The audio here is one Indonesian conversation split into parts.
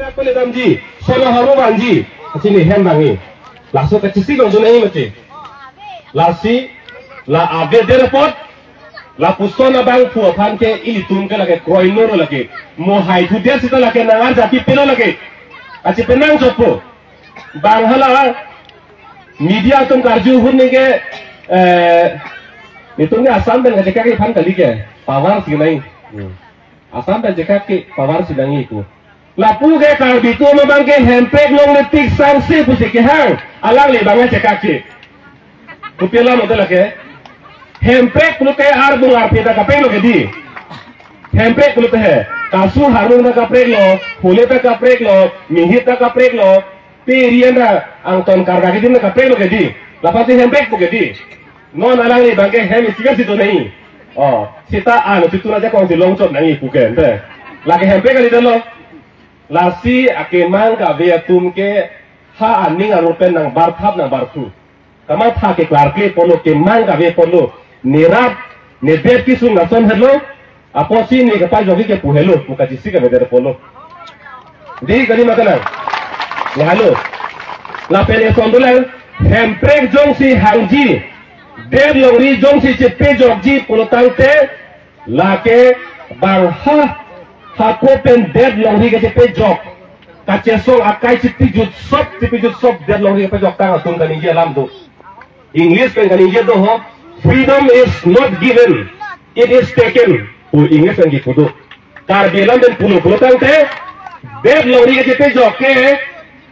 tak boleh damji, sono haru banji, sini hem bangi, langsung ke sisi langsung ini macam, lasi, la abe derepot, la pusona bang puapan ke ili tungke lagi, kroinoro lagi, mohai tu dia sita lagi nangar jadi peno lagi, aci penang jopo, bang hala, media tum karju hunne ke, itu ni asam dan kerja kaki pan kali ke, power sih naik. Asam dan jika ke pawar sidang itu, lapu ke kalau itu memang ke hempek long letik sanksi pusik hang, alang le bangai jika ke, kupila model ke, hempek lu ke arbung arpita kapeng lo ke di, hempek lu ke, kasu harung na kaprek lo, hule ta kaprek lo, mihit ta kaprek lo, perian na angton karga ke di na kaprek lo ke di, lapati hempek lo ke di, non alang le bangai hem istiqah situ nahi. Oh, sita anu situ aja kau dilongcot nangi bukan, deh. Lagi hempe kali dah lo. Lasi akemang kabe atum ke ha aning arupen nang barthap nang bartu. Kamat ha ke klarkle polo kemang kabe polo nirap nebet kisung nason hello. Apo si ni kapal jogi ke puhelo muka jisi ke beder polo. Di kali makanan. Lahalo. La pele sondulan hemprek jong si hangji. Dead lori jong si cepe jogji pulutangte lake bang ha kopen dead lori ke cepe jog kacesong akai cipijut sop dead lori ke jog tang atung kani je lam tu English kan kani je do ho freedom is not given, it is taken. English kan gitu tu kar bilang dan pulutangte dead lori ke cepe jog ke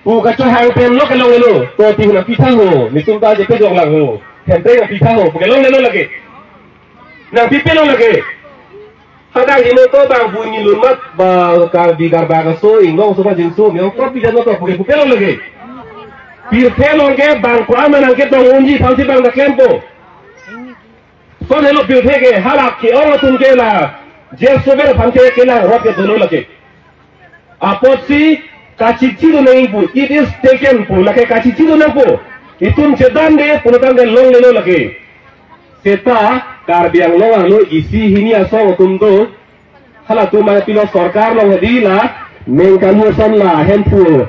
kacau hang pen lo kalau lo to tinggal pitang ho mitung ta cepe jog lang ho hente yang pisah ho, pegelong lelo lagi, nang pipelong lagi. Kadang ini tu bang bunyi lumat, bang bigar bagaso, ingong semua jenis yang kau pisah no tu, pegelong lagi. Pilpelong ke bang kuaman angke tu unji, fansi bang nak lempo. So hello pilpe ke halak ke orang tu ke lah, jes sober fansi ke lah rock ke dulu lagi. Aposi kacici tu naik pu, it is taken pu, lagi kacici tu naik pu. Itum cedan de punutan de long lelo lagi. Seta karbiang long anu isi hini asong tumdo. Hala tu mana pilo sarkar long hadila mengkamu sanla handful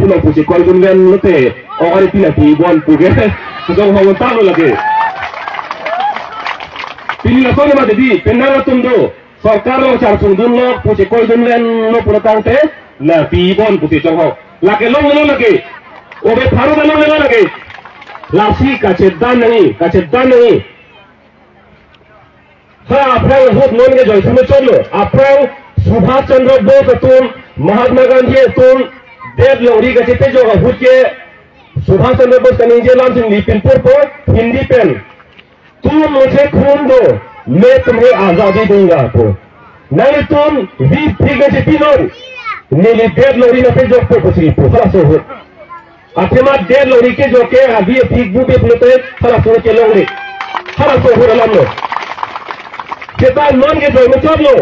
lo pusi kol gunven lote. Orang pila tibuan puge. Sejauh hawan talu lagi. Pili asong mana di penara tumdo. Sarkar long charpung dun lo pusi kol gunven lo punutan te la tibuan pusi jauh. Lagi long lelo lagi. Obe paru long lelo lagi. Lasi kacedan nahi. Ha aprang hut non ke joy sama cholo. Aprang Subhash Chandra Bose atum, Mahatma Gandhi atum, dead lori kacete jo hut ke Subhash Chandra Bose kani je lam sing lipin pur Hindi pen. तुम मुझे खून दो, मैं तुम्हें आजादी दूंगा आपको. नहीं तुम वी ठीक है पिनोर. नीली dead lori na pe jo po kusi po salah so. Akhirnya dia lori ke joke abi fig bu be pulote salah sore ke lori salah sore alam lo kita non ke joy macam lo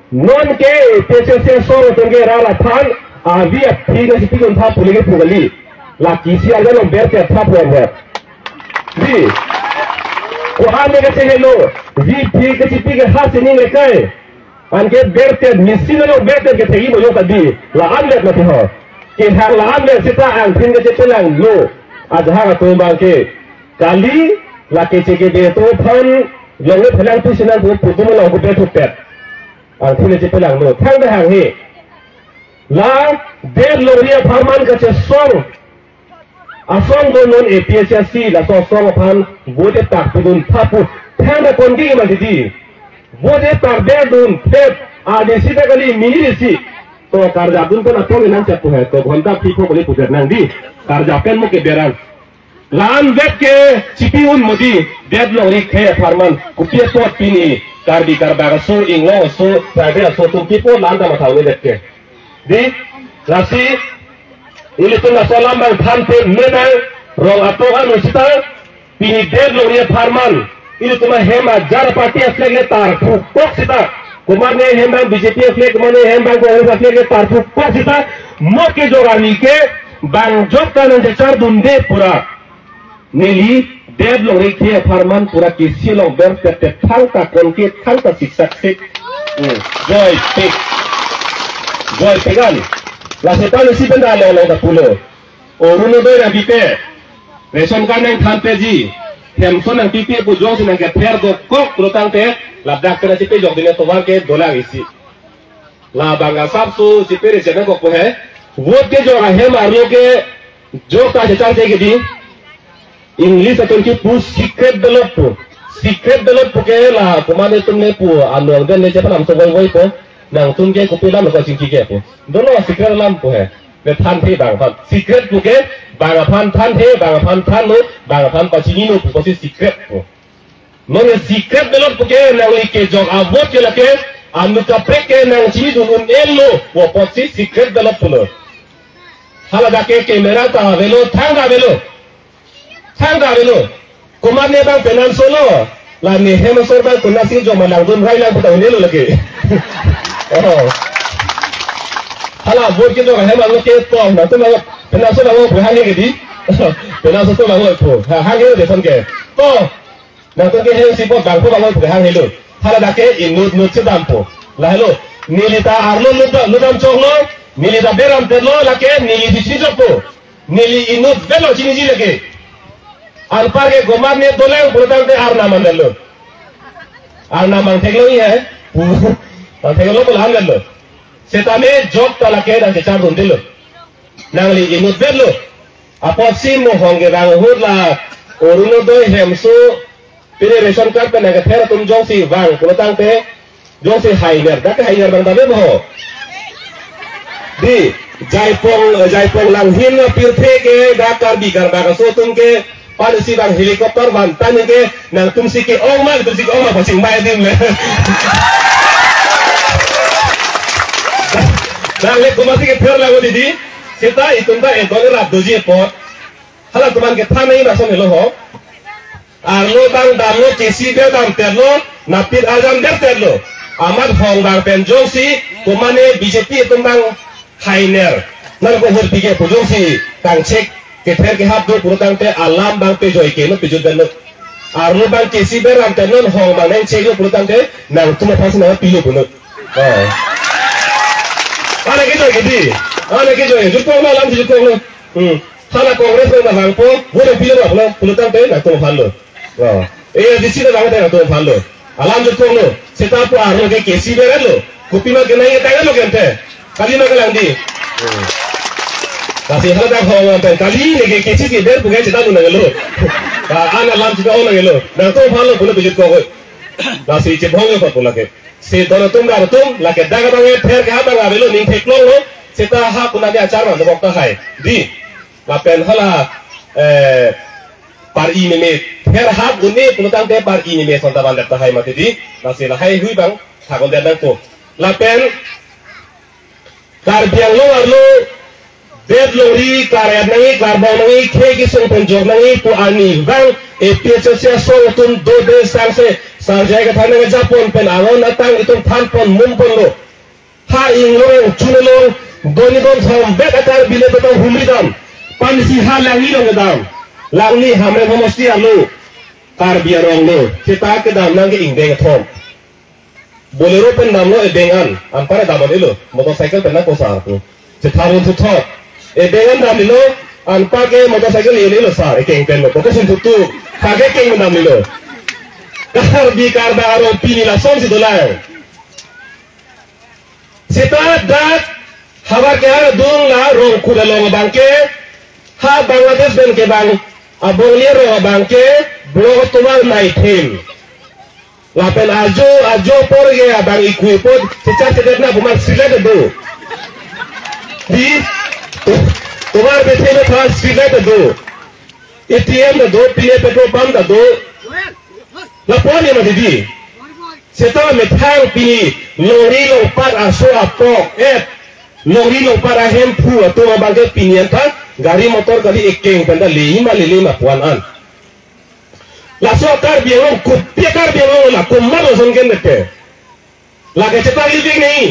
non ke pese sore tengge rala than abi fig na sipi kon tha puli ke pugali la kisi aja lo ber ke tha puan ji ko ane ke se lo vi fig ke sipi ke ha sini le kai an ke ber ke misino lo ber ke thegi mo yo kadi la an le na thi ho ke hang lahan le sita ang tin ke pelang lo ajha to bang ke kali la ke che ke de to phon long phelang tu sinan bu putu lo ko be thuk pet ang tin ke pelang lo thang de hang he la de lo ria pharman ka che song asong do non APSC la so song phan bu de tak pudun thapu thang de kon gi ma di bu de tak de dun pet a de sita kali mini si तो कारजाबुन को ना तो इनाम चाहते हैं तो घंटा पीछे बोले पुजर नंदी कारजापेन मुके बेरान लान वेट के चिपी उन मोदी डेड लोरी खे फार्मन कुपिया तो पीनी कारबी कारबागा सो इंग्लो सो प्राइवेट सो तुम पीपो लान दा मथाउने देख के दी राशि इले तो ना सलाम बांग थान पे मेना रोंग अतो का नुसिता पीनी डेड लोरी फार्मन इले तो मैं हेमा जार पार्टी असले के तार ठोक सिता कुमार ने हेमबांग बीजेपी असले कुमार ने हेमबांग कांग्रेस असले के तारफु पसिता मोके जोरानी के बांगजोक का नंजेचार दुंदे पूरा नीली डेड लोरी के फार्मन पूरा किसी लोग बर ते थांग का कोनके थांग का शिक्षक से जय पेगान lah sepan si benda lo tak pulo orang doi yang pipe ration card yang tante ji Hemson yang pipe pujong sinang ke ter do kok terutang te lah dakter cipe jok dine tovar ke dolar isi lah bangga sabsu cipe resident kok he vote ke jo hem arlo ke jo ta jachar te ke di English atau ki pu secret ballot ke lah kumane tumne pu anu dan ne cepat am so woi po nang tum ke kopi lam ko singki ke pu dono secret lam pu he ne than the bang phan secret pu ke bang phan than the bang phan than no bang phan pa chini no pu ko si secret pu no ne secret ballot pu ke nang ke jog a vote ke la ke anu ka pre ke nang chini dun ello wo po si secret ballot pu no hala da ke kamera ta velo thanga velo kumar ne bang penan solo la ni hem sor bang kunna si jo malang dun rai lang putau ne lo lagi oh hala vote ke jo hem ang ke to na to na penan solo wo ha ne ke di penan solo ma wo po ha ne de son ke to na to ke hem si po bang po bang wo ha ne lo hala da ke inut nut se dam po la hello nilita arlo ludam chonglo nilita beram terlo la ke nili si po nili inut belo chini ji lage Alpar के गोमार ने तो ले बोलता है आर नाम अंदर लो आर नाम अंधे लो ही है अंधे लो बोला अंदर लो सेतामे जॉब तला के डांस चार घंटे लो नांगली इमुत बेल लो अपॉक्सी मोहंगे रांग हुरला ओरुनो दो हेमसो पिरे रेशन कार्ड पे नगे थेरा तुम जोंसी वांग बोलता है जोंसी हाइनर डाके हाइनर बंदा बे बहो दी जायपोंग लांगहिन पिरथे के डाकार बिकार बागा सो तुम के Polisi bang helikopter bantan ke nang tumsi ke oma pasing bay dim le nang le kumasi ke phir lago didi seta itumba entole rap doji pot hala tuman ke thanai rason helo ho arlo bang damlo kesi be dam terlo napir azam der terlo amad hong bang penjongsi kumane BJP itumbang hainer nang ko hor pige pujongsi kang cek के फेर के हाथ दो पुरतांग ते अलाम बांग पे जोई के नो पिजु दन आरलो बांग केसी बे राम तन होंग बांग ने चेलो पुरतांग ते नांग तुम फास ना पिलो बुनो आने के जोई जुको नो लाम जुको नो थाना कांग्रेस में बांग पो वो पिलो बांग पुरतांग ते ना तुम फालो ए दिसी बांग ते ना तुम फालो अलाम जुको नो सेता पो आरलो के केसी बे लो कुपी में के नहीं तागा लो केंते कली में गलांदी Kasi hala dah hawa pen kali ni ke kisi ke ber bukan cerita tu nangelo. Anak lam cerita orang nangelo. Nang tu halu pun bijut kau. Kasi cebong apa pun lagi. Se dono tum dah tum lagi dah kau nge ter ke apa ngabelo ning teklong lo. Cerita ha pun ada acara mana waktu hai. Di. Lapen hala par ini me ter ha bunyi pun tang te par ini me sonta bandar tahai mati di. Kasi lahai hui bang. Thakon dia nang tu. Lapen kar biang lo arlo Bed lori karya nangi karbon nangi kegi sung penjok nangi pu ani bang epiasia song tun do de sanse sarjai ka thane Japon pen aron atang itong than pon mum pon lo ha inglong chunelong doni don thom bed atar bile betong humridam pansi ha langi long dam langni hamre homosti alu kar biarong lo kita ke dam nangi ingdeng thom bolero pen namlo edengan ampare damon ilo motorcycle pen na kosa aku cetharun tu thop dengan namilo anpa ke motorcycle ini lo sar keng pen lo pokok sentutu kage keng namilo kar bi kar daro pini la son si dolai seta dat habar ke har dung la rong kuda long bangke ha Bangladesh ben ke bang abongli ro bangke blog tumar night him lapen ajo por ge abang ikui pod secara sederhana bukan sila do di तुम्हारे बेटे में था सीधा दो ATM दो पीए petrol pump दो लपोनी में दीदी सेता में थांग पी लोरी लो पर आसो अपॉक लोरी लो पर आहेम फू तो मैं बांगे पीनियन था गाड़ी मोटर कभी एक केंग पंडा ले मा पुआन आन लासो कार बियरों कुप्पी कार बियरों ला कुम्मर लो संकेन देते लागे सेता लिविंग नहीं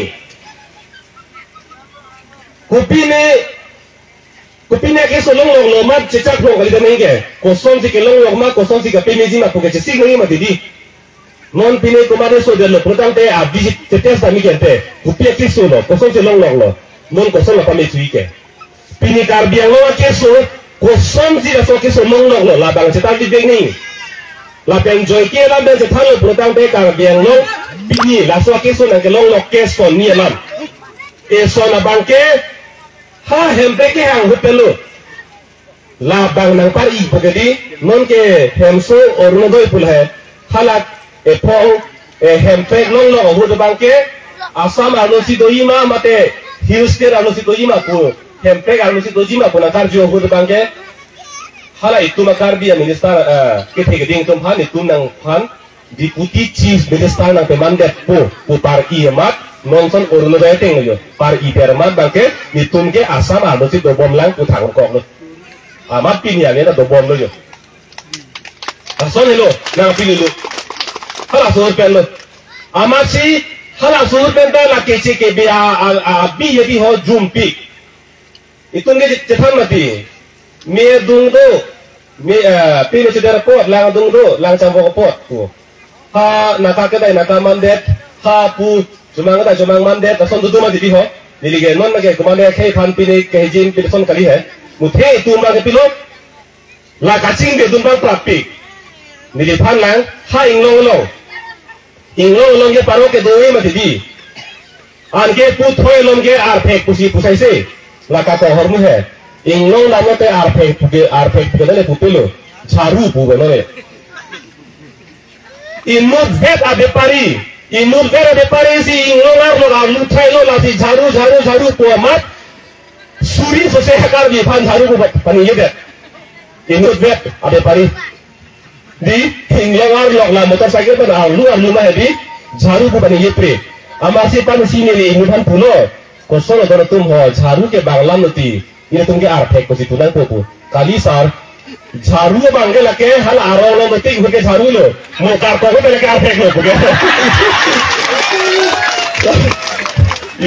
Kupi ne ke so long lo mat cecak lo kali tanai ke kosong si ke long mat kosong si ke pemezi mat puke cesik ngi mat di non pine kumare so de lo protang te abdi tetes da mi kente kupi ke so lo kosong si long lo non kosong la pame cui ke pini karbiang lo keso kosong si la so keso long long lo la bang cetak di beng ni la beng joy ke la beng cetak lo protang be karbiang lo pini la so keso nang ke long lo keso ni lam eso na bang ke ha hempe ke hang hupelo la bang nang par i pogedi non ke hemso orno doi pul hai halak e pong e hempe long lo hut bang ke asam alo si doima mate Houston alo si dojima ko hempe alo si dojima ko nakar jo hut bang ke hala itu makar dia minister ke tegeding tum han itu nang han deputy chief minister nang pemandet po par i mat nonson orno doi teng yo par i permat bang ke nitum ke asam alo si do bom lang ko thang kok lo amat pin ya ne do bom lo yo ason lo nang pin lo hala so pen lo amat si hala so pen da la ke che ke be a bi ye bi ho jum pi itu nge cethan mati me dung do me pin che der pot lang dung do lang cham ko pot ko ha naka ke dai naka mandet ha pu jumang da jumang mandet ason du mati di ho nilige non mage kumane khai phan pi ke jin pi son kali hai muthe itu ma ke pilot la kaching be dum bang prapi nili phan lang ha inglong long ke paro ke doi mati di an ke pu thoi lom ke ar phek pusi pusai se la ka ko hormu hai inglong la te ar phek ke le pu pelo charu pu be le inut vet ade pari si inglong ar lo lu thai lo la si charu pu mat suri sose hakar bi phan charu pu pani ye de inut vet ade pari di inglong ar lo la motorcycle pa lu ma di charu pu pani ye pre amar si pan sini ni inut pulo kosong dor tum ho charu ke bangla nuti ini tum ke ar phek ko si tunan pu kali sar झाड़ू बांगे लगे हल आरो लो मती के झाड़ू लो मो कार को पे लगे फेंक लो के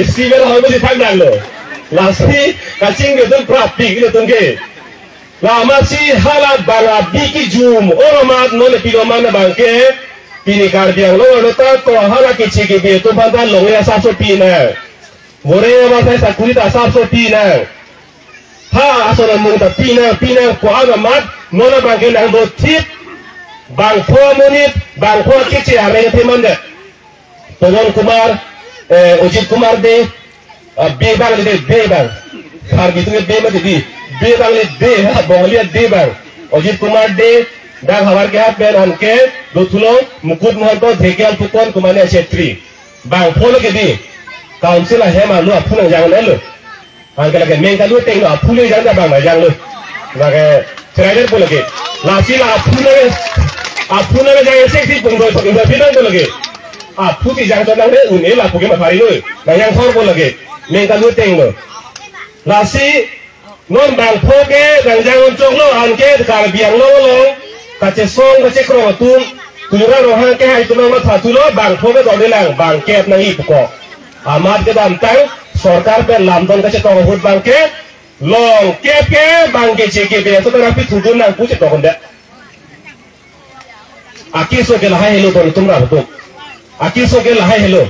इसी में हम भी थाक डाल लो लासी काचिंग के तुम प्राप्ति के तुम के लामासी हाला बांगा बी की जूम और मात नो ले पिलो मान बांगे पिनी कार बियांग लो लो तो हाला के छिके बे तो बंदा लोंगे 700 ना मोरे माथे सकुरी ता 700 ना ha asal mungta pina ko aga mat nona bangke nang do tip bang pho monit bang pho kichi are te mande Pawan Kumar Ujit Kumar de be bang har gitu be mate di be bang le de ha bonglia de bang Ujit Kumar de dang hawar ke hat ben anke do thulo mukut mohanto dhekial pukon kumane chetri bang pho lo ke di council a hema lu apuna jang le lo angka lagi mengka lu tengok apule jangan bang jang lu lagi trader pun lagi lasi lah apule jangan seksi pungro pungro bidang pun lagi aputi jangan tenang deh unil lah punya mafari lu yang thor pun lagi mengka lu tengok lasi non bang poke jangan uncok lu angke kalau biang lu kace song kace kromatum tulura rohan ke hai tunang mat hatu lo bang poke dode lang bang kep nangi pukok amat ke dantang सरकार पे लामदन का चेतो बहुत बांके लोंग के बांके चेके पे तो तरापी थुदुन ना कुछ तो कंदे आकिसो के लहाय हेलो तो तुमरा तो आकिसो के लहाय हेलो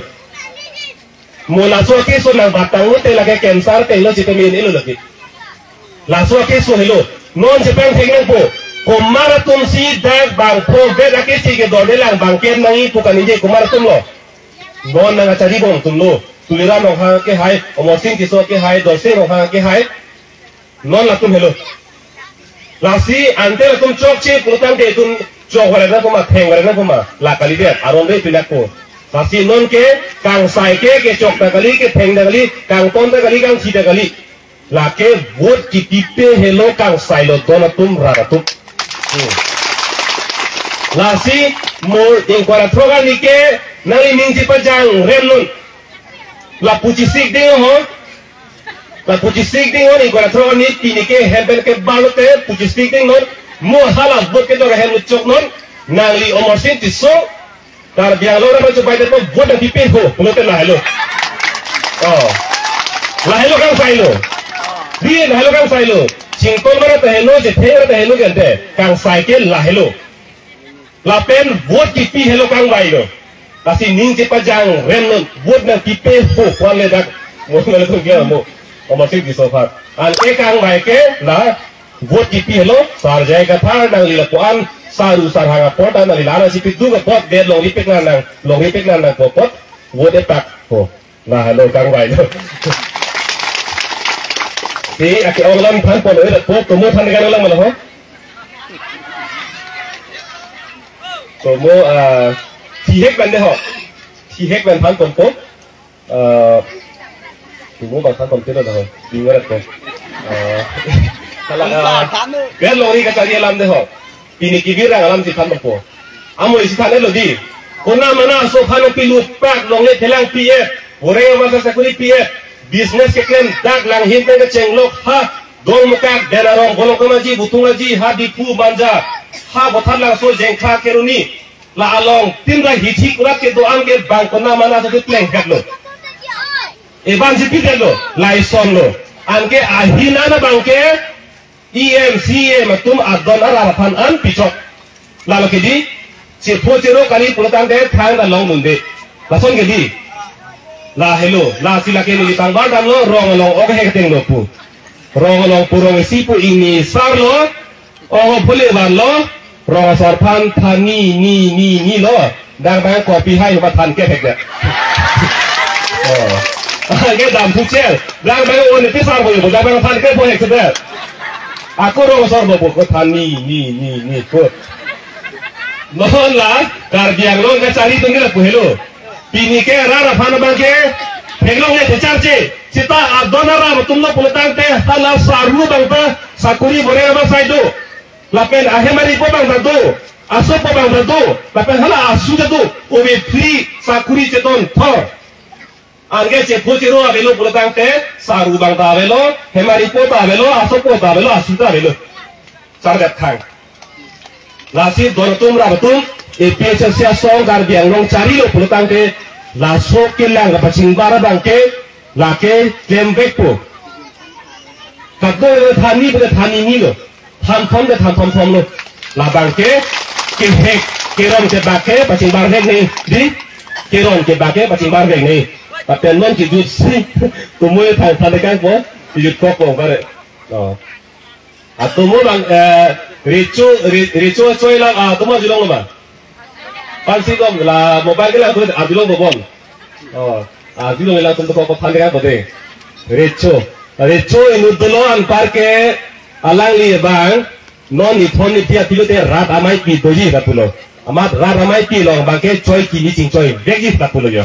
मोलासो आकिसो ना बातांगो ते लगे कैंसर ते लो चिते में नेलो लगे लासो आकिसो हेलो नॉन जापान फेंगन को कुमार तुम सी दैग बांको बे लगे चेके दोडे लांग बांके नहीं पुकानी जे कुमार तुम लो नॉन ना चारी बों तुम लो तुलेरा नोहा के हाय अमोसिन किसो के हाय दोसे नोहा के हाय नॉन लातुम हेलो लासी अंते तुम चौक चे पुरतां दे तुम चौक वाले ना कुमा थेंग वाले ना कुमा लाकली दे आरोंदे पिलाक को लासी नॉन के कांग साई के चौक तकली के थेंग तकली कांग तोन तकली कांग सी तकली लाके वोट की टिपे हेलो कांग साई लो दोना तुम रारा तुम लासी मोर इंक्वारा थ्रोगा निके नली मिंची पजांग रेमनुन la pucisik ding ho ni gora thro ni tini ke hebel ke balote pucisik ding non mo hala bot ke do ga helu chok non nali omosin ti so dar biang lo ra chupai de ko bot di pe ho pulote la helo kang sai lo di la helo kang sai lo chingkol mara te helo je thera te helo gente kang sai ke la helo la pen bot ki pi helo kang bai lo kasi ning je pajang ren buat na tipe ho kwale dak mo ngale ko gya mo masih di sofa. Anke kang baike lah buat kipi hello sar jaya kata nang lilapuan saru sar hanga pot nang lilana si pitu ke pot dia long ripik nang pot buat epak oh nah hello kang baik si aki orang pan pot ada pot kamu pan dengan orang mana ho kamu tihek bende ho tihek bende pan pot kamu bahkan pan tidak ho dengar tu kalau biar lori kacari alam deh ho ini kibirang alam si pan pot amu isi tan elo di kona mana so pan pilu pak long le telang pf orang masa sekuri pf business keklen dak lang hinte ke cenglok ha dong mukak denarong bolong kemaji butung aji ha dipu manja ha botan lang so jengkha keruni la along timra hithi kurat ke doang ke bang kona mana so pleng lo eban si pidel lo laison lo anke ahina na bangke EMCA matum adon arapan an picok lalu kedi si pocero kali pulutan de thang da long munde lason kedi la hello la sila ke ni tang ba dan lo rong long ok he teng lo pu rong long purong si pu ini sar lo oh boleh ban lo rong sar pan thani ni lo dang bang kopi hai ba than ke he de oh ke dam pu chel dang bang on ti sar bo yo dang bang than ke bo he de aku rong sar bo ko thani ni ko non la karbiang lo ka cari tu ni la pu hello Pini ke rara fana bangke penglong ne tecarce cita adona ra tumlo puletang teh hala saru bangta sakuri bore ba saido lapen ahemari po bang dado aso po bang dado lapen hala asu dado obe free sakuri ceton thor ange ce pociro avelo puletang teh saru bang ta avelo hemari po ta avelo aso po ta avelo asu ta avelo sargat thang lasi donatum ra betul EPS sia song garbiang long cari lo pulutang ke la so ke lang ka pacing bara bangke la ke lembek po kaddo thani be thani ni lo tham thom lo la bangke ke hek ke ron ke bake pacing bar hek ni di ke ron ke bake pacing bar hek ni paten non ki jut si tumoy than kan po jut ko bare oh atumo bang richo choi la tumo julong lo ba Pansi kom la mobile ke la tu abilong bobon. Oh, abilong la tu ko phande ka bode. Recho inu dolon parke alang li bang non ni thon ni dia tilote rat amai pi doji ka pulo. Amat rat amai pi long bang ke choi ki ni ching choi begi ka pulo yo.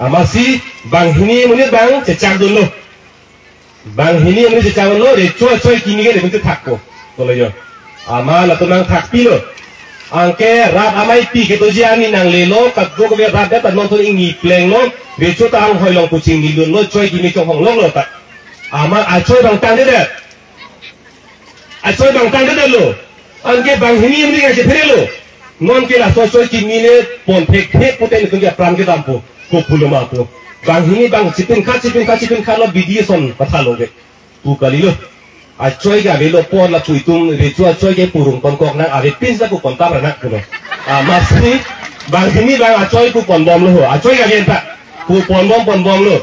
Amasi bang hini muni bang cecak dulu. Bang hini muni cecak dulu recho choi ki ni ke bentuk thakko. Pulo yo. Ama la tu nang thak pi lo. Angke rat amai pi ke tojiani nang lelo kadgo ke rat da non to ingi pleng no recho ta ang hoilong kucing di lun lo choi gini chong hong long lo ta ama a choi bang tang de lo angke bang hini mri ga je lo non ke la so choi gini ne pon thek puten ku ge pram ke dampu ko pulo ma po bang hini bang chipin kha lo bidison patha lo ge tu kali lo a choi ga velo pon la chui tung re chua choi ge purung kon kok nang ave pin sa ku kon ta ranak ko a masni bang hini bang a choi ku kon bom lo a choi ga gen ta ku pon bom lo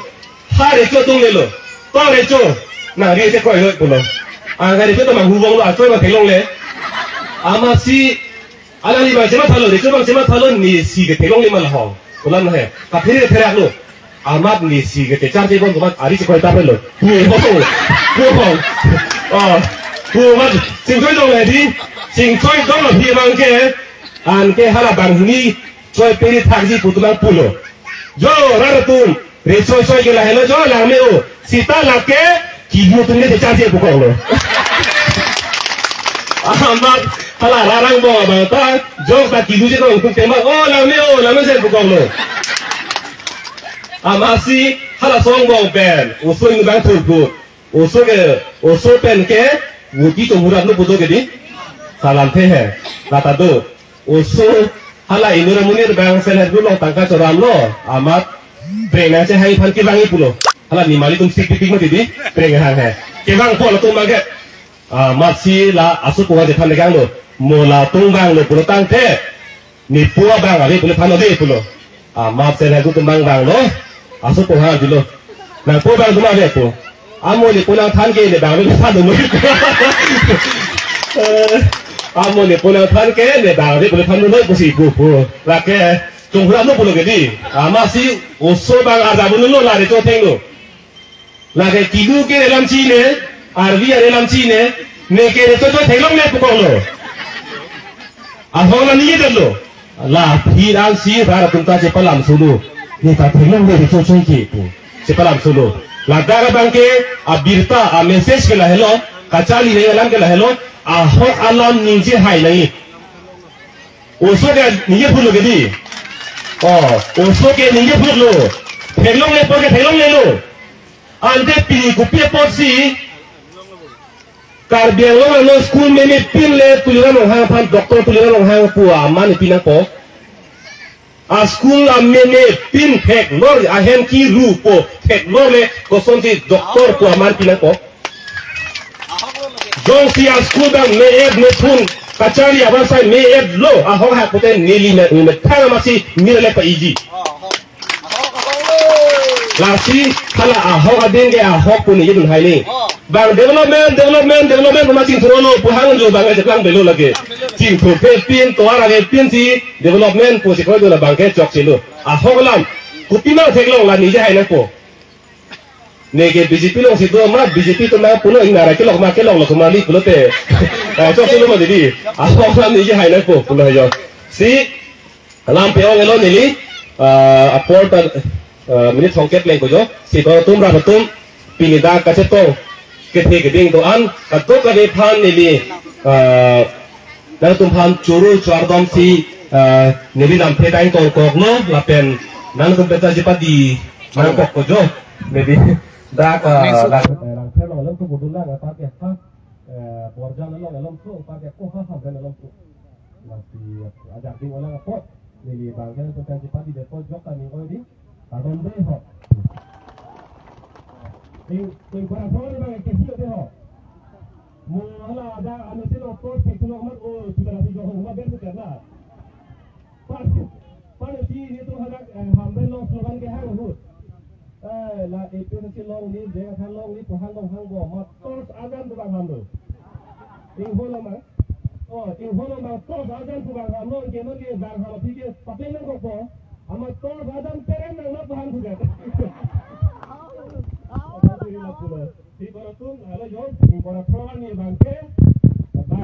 ha re chua tung le lo to re cho na re che ko lo ko lo a ga re cho to mang hu bom lo a choi ba thelong le a ma si ala ni ba jema thalo re cho bang jema thalo ni si ge thelong le ma la ho ko lan he ka phiri phera lo amat ni si ge te char je bon ko ma ari che ko ta lo ku ho ku mat sing choi dong le di sing choi dong la phi bang ke an ke hala bang ni choi peri thak ji putu bang pulo jo ra tu re choi ke la hello jo la me o sita la ke ki bu tu ne de char je bu ko lo amat hala larang bo ba ta jo ka ki du je dong ku te ma o la me je bu ko lo amasi hala song bo ben o so ni bang tu ku oso pen ke wuti to murat no bodo gedi salam the he kata do oso hala inura munir bang seler gulo tangka coram lo amat prena se hai phan ki bangi pulo hala ni mali tum sik tik mati di preng hang he ke bang pol tu mage masi la asu ko je phan gang lo mola tung bang lo pulo tang the ni puwa bang ale pulo phan de pulo mat seler gu tum bang lo asu ko ha dilo na po bang tu ma de po amo ni pulang than ke ni bang ni than du noi amo ni pulang than ke ni bang ni pulang than du noi pusi pu la ke chung hura no pulo ke di ama si oso bang ada bunu no la de to theng no la ke kilu ke lam chi ne arvi are lam chi ne ne ke to thelong ne pu ko lo a ho na ni de lo la phi ran si ra tum ta je palam sulu ni ta thelong ne to choi ke pu je palam sulu la gara bang ke a birta a message ke la hello kachali ne alam ke la hello a ho alam ni je hai nai oso ke ni je pulo ke di oso ke ni je pulo thelong ne po ke thelong ne lo ante pini ku pie posi karbiang lo no school me me pin le tuliran lo hang pan doktor tuliran lo hang pu aman pina po a school a me me pin thek lor a hen ki ru po thek lor le ko son si doktor pu aman pina po jong si a school bang me ed me thun kachari aban sai me ed lo a ho ha poten nili me thang masi mire le pa iji lasi kala a ho adenge a ho pu ni yun hai ni bang development masih trono puhangan jo bang aja lang belo lagi ting tu pin to ara ge pin si development pu si ko do la bang ke chok silu a hogalam kupina theklong la nije hai na po nege BJP long si do ma BJP to na puno ingara ke lok ma ke lok ma li pulo te chok silu ma di a hogalam nije hai na po pulo yo si alam pe ong elo nili a porta minit songket leng ko jo si ko tum ra tum pinida ka chetong ke ding to an kato ka de phan ni li na tum phan churu chardom si ni li lam phe dai to ko no la pen nan tum peta ji pa di man ko jo me di da ka la phe lo lam tu bu la ga pa ke pa borja lo lam tu pa ke ko ha ha lam tu la si ajak ding wala ko ni li bang ke tum ji pa di de ko jo ka ni ko di ka don de ho Ting corazón ni bang que sí te ho. Mo hala ada anu se lo ko se tuno mat o sudah si jo ho ber ke na. Par si ni to hala hambe lo slogan ke ha ho. La e pe se long ni je ka long ni to hang bo ma tos adan tu bang hamdo. Ting ho lo ma. Ting ho lo ma tos adan tu bang hamdo ke no ke bang hamdo thi ke papen ko ko. Ama tos adan peren na bang tu ke.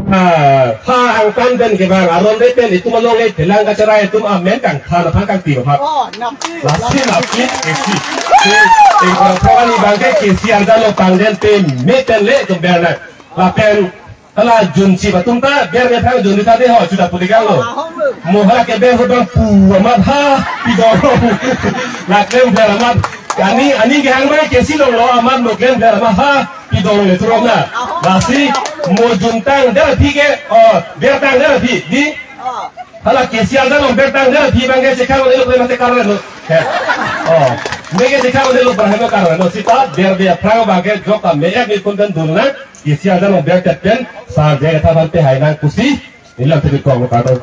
Ang pandan ke bang aron de pen itu malong le telang ka cerai itu amen kang khana phang kang ti ba lasi esi e ko phani bang ke si arda lo pandan pe meten le to berna la pen kala junsi batum ta ber ke phang jun ta de ho sudah puligang lo mohra ke be ho bang pu amat ha pidoro la kem ber amat ani ke hang mai ke si lo amat lo kem ber amat ha pidoro le turona lasi mo juntang dah tiga bertang dah di hala kesial dah bertang dah di bangga sekarang ini boleh masih karena lo mega sekarang ini lo berhenti karena lo sita berdia perang bangga jokam mega ni konten dulu kesial dah bertang sahaja kita nanti hai nang kusi ini lah tu kau kata